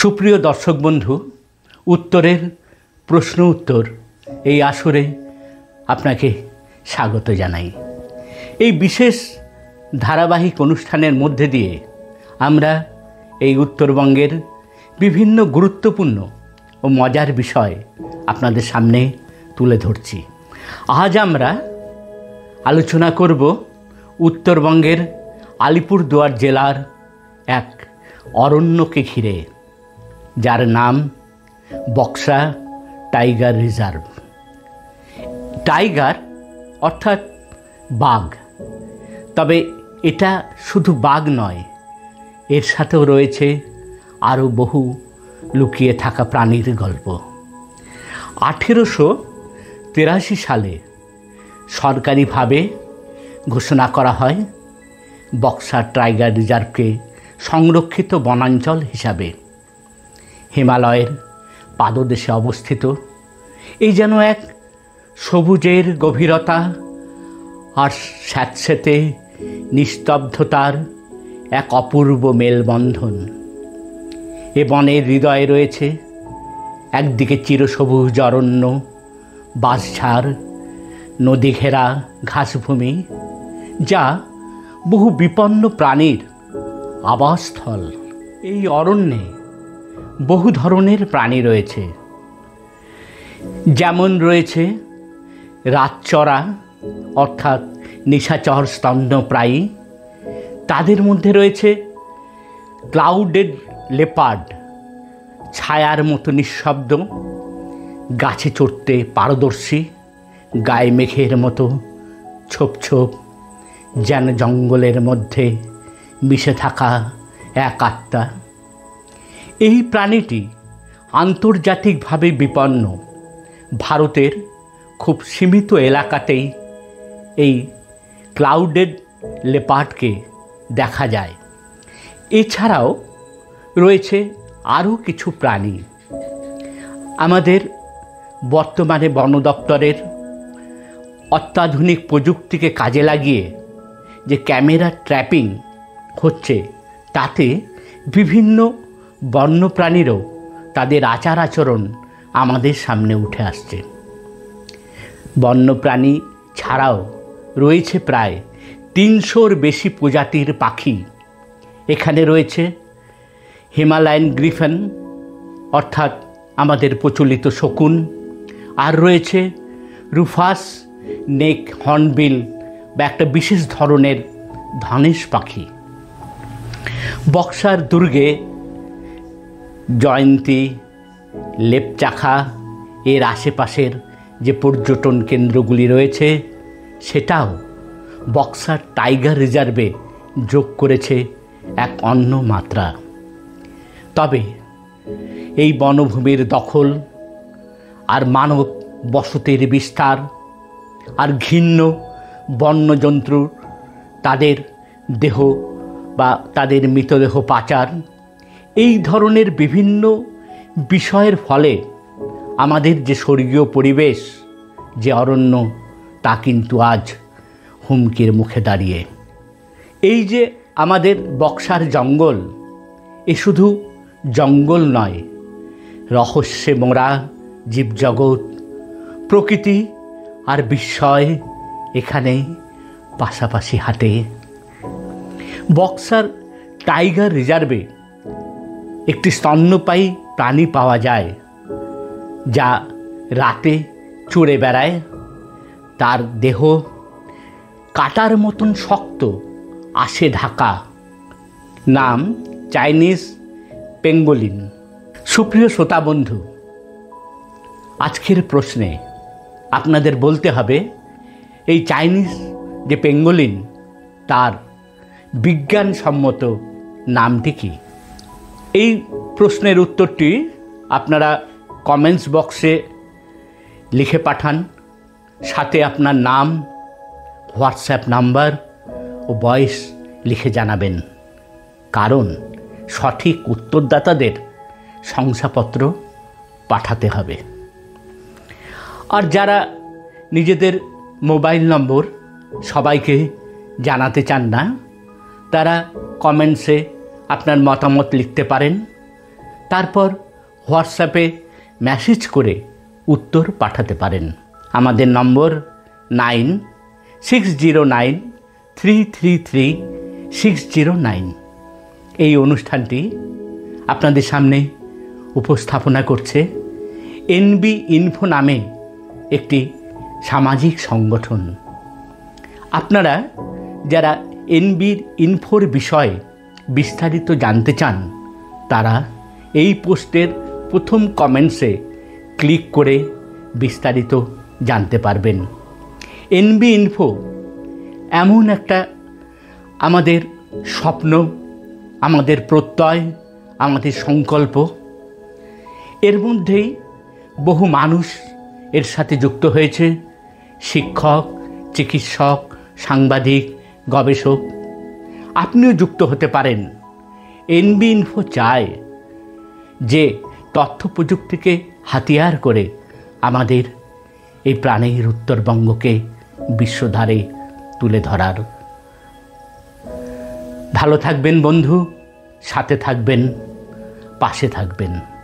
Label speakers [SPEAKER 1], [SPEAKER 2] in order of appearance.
[SPEAKER 1] সুপ্রিয় দর্শক বন্ধু, উত্তরের প্রশ্ন উত্তর এই আসরে আপনাকে স্বাগত জানাই। এই বিশেষ ধারাবাহিক অনুষ্ঠানের মধ্যে দিয়ে আমরা এই উত্তরবঙ্গের বিভিন্ন গুরুত্বপূর্ণ ও মজার বিষয় আপনাদের সামনে তুলে ধরছি। আজ আমরা আলোচনা করব উত্তরবঙ্গের আলিপুরদুয়ার জেলার এক অরণ্যকে ঘিরে, যার নাম বক্সা টাইগার রিজার্ভ। টাইগার অর্থাৎ বাঘ, তবে এটা শুধু বাঘ নয়, এর সাথেও রয়েছে আরও বহু লুকিয়ে থাকা প্রাণীর গল্প। 1883 সালে সরকারিভাবে ঘোষণা করা হয় বক্সা টাইগার রিজার্ভকে সংরক্ষিত বনাঞ্চল হিসাবে। হিমালয়ের পাদদেশে অবস্থিত এই যেন এক সবুজের গভীরতা আর স্যাঁতস্যাঁতে নিস্তব্ধতার এক অপূর্ব মেলবন্ধন। এ বনের হৃদয়ে রয়েছে একদিকে চিরসবুজ অরণ্য, বাঁশঝাড়, নদী ঘেরা ঘাসভূমি, যা বহু বিপন্ন প্রাণীর আবাসস্থল। এই অরণ্যে বহু ধরনের প্রাণী রয়েছে, যেমন রয়েছে রাতচরা অর্থাৎ নিশাচর স্তন্যপ্রায়ী। তাদের মধ্যে রয়েছে ক্লাউডেড লেপার্ড, ছায়ার মতো নিঃশব্দ, গাছে চড়তে পারদর্শী, গায়ে মেঘের মতো ছোপ ছোপ, যেন জঙ্গলের মধ্যে মিশে থাকা এক আত্মা। এই প্রাণীটি আন্তর্জাতিকভাবে বিপন্ন। ভারতের খুব সীমিত এলাকাতেই এই ক্লাউডেড লেপার্ডকে দেখা যায়। এছাড়াও রয়েছে আরও কিছু প্রাণী। আমাদের বর্তমানে বন দপ্তরের অত্যাধুনিক প্রযুক্তিকে কাজে লাগিয়ে যে ক্যামেরা ট্র্যাপিং হচ্ছে, তাতে বিভিন্ন বন্যপ্রাণীরও তাদের আচার আচরণ আমাদের সামনে উঠে আসছে। বন্যপ্রাণী ছাড়াও রয়েছে প্রায় 300-র বেশি প্রজাতির পাখি। এখানে রয়েছে হিমালয়ান গ্রিফন অর্থাৎ আমাদের প্রচলিত শকুন, আর রয়েছে রুফাস নেক হর্নবিল বা একটা বিশেষ ধরনের ধনেশ পাখি। বক্সার দুর্গে জয়ন্তী, লেপচাখা এর আশেপাশের যে পর্যটন কেন্দ্রগুলি রয়েছে, সেটাও বক্সা টাইগার রিজার্ভে যোগ করেছে এক অন্য মাত্রা। তবে এই বনভূমির দখল আর মানব বসতির বিস্তার আর ঘৃণ্য বন্যজন্তু তাদের দেহ বা তাদের মৃতদেহ পাচার, এই ধরনের বিভিন্ন বিষয়ের ফলে আমাদের যে স্বর্গীয় পরিবেশ, যে অরণ্য, তা কিন্তু আজ হুমকির মুখে দাঁড়িয়ে। এই যে আমাদের বক্সার জঙ্গল, এ শুধু জঙ্গল নয়, রহস্যে মোড়া জীবজগৎ, প্রকৃতি আর বিস্ময় এখানে পাশাপাশি হাঁটে। বক্সার টাইগার রিজার্ভে একটি স্তন্যপায়ী প্রাণী পাওয়া যায়, যা রাতে চড়ে বেড়ায়। তার দেহ কাটার মতন শক্ত, আঁশে ঢাকা। নাম চাইনিজ পেঙ্গোলিন। সুপ্রিয় শ্রোতা বন্ধু, আজকের প্রশ্নে আপনাদের বলতে হবে এই চাইনিজ যে পেঙ্গোলিন, তার বিজ্ঞানসম্মত নামটি কী? এই প্রশ্নের উত্তরটি আপনারা কমেন্টস বক্সে লিখে পাঠান, সাথে আপনার নাম, হোয়াটসঅ্যাপ নাম্বার ও ভয়েস লিখে জানাবেন, কারণ সঠিক উত্তরদাতাদের শংসাপত্র পাঠাতে হবে। আর যারা নিজেদের মোবাইল নম্বর সবাইকে জানাতে চান না, তারা কমেন্টসে আপনার মতামত লিখতে পারেন। তারপর হোয়াটসঅ্যাপে মেসেজ করে উত্তর পাঠাতে পারেন। আমাদের নম্বর 9609333609। এই অনুষ্ঠানটি আপনাদের সামনে উপস্থাপনা করছে এনবি ইনফো নামে একটি সামাজিক সংগঠন। আপনারা যারা এনবির ইনফোর বিষয়ে বিস্তারিত জানতে চান তারা এই পোস্টের প্রথম কমেন্টসে ক্লিক করে বিস্তারিত জানতে পারবেন। এনবি ইনফো এমন একটা আমাদের স্বপ্ন, আমাদের প্রত্যয়, আমাদের সংকল্প। এর মধ্যেই বহু মানুষ এর সাথে যুক্ত হয়েছে, শিক্ষক, চিকিৎসক, সাংবাদিক, গবেষক। আপনিও যুক্ত হতে পারেন। এনবি ইনফো চায় যে তথ্য প্রযুক্তিকে হাতিয়ার করে আমাদের এই প্রাণের উত্তরবঙ্গকে বিশ্বধারে তুলে ধরার। ভালো থাকবেন বন্ধু, সাথে থাকবেন, পাশে থাকবেন।